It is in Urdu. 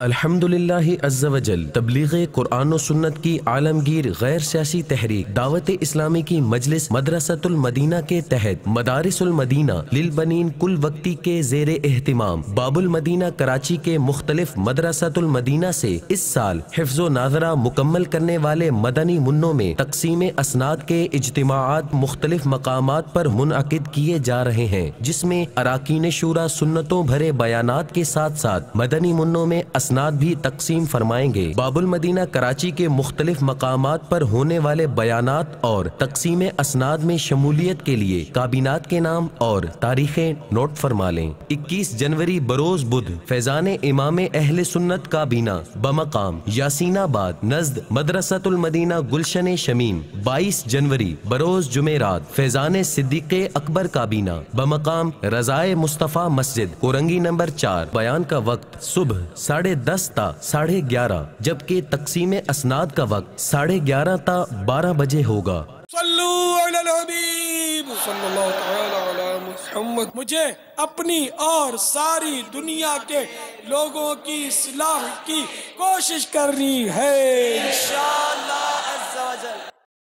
الحمدللہ عز و جل تبلیغ قرآن و سنت کی عالمگیر غیر سیاسی تحریک دعوت اسلامی کی مجلس مدرسۃ المدینہ کے تحت مدارس المدینہ للبنین کل وقتی کے زیر اہتمام باب المدینہ کراچی کے مختلف مدرسۃ المدینہ سے اس سال حفظ و ناظرہ مکمل کرنے والے مدنی منوں میں تقسیم اسناد کے اجتماعات مختلف مقامات پر منعقد کیے جا رہے ہیں، جس میں اراکین شورا سنتوں بھرے بیانات کے ساتھ ساتھ مدنی منوں میں اسناد بھی تقسیم فرمائیں گے۔ باب المدینہ کراچی کے مختلف مقامات پر ہونے والے بیانات اور تقسیم اسناد میں شمولیت کے لیے کابینات کے نام اور تاریخیں نوٹ فرما لیں۔ 21 جنوری بروز بدھ فیضان امام اہل سنت کابینہ بمقام یاسین آباد نزد مدرسۃ المدینہ گلشن شمیم۔ 22 جنوری بروز جمعرات فیضان صدیق اکبر کابینہ بمقام رضائے مصطفیٰ مسجد کورنگی نمبر 4۔ بیان کا وقت صبح 10:30 تا 11:30 جبکہ تقسیم اسناد کا وقت 11:30 تا 12 بجے ہوگا۔ صلو علی الحبیب صلی اللہ تعالی علی محمد۔ مجھے اپنی اور ساری دنیا کے لوگوں کی اصلاح کی کوشش کرنی ہے۔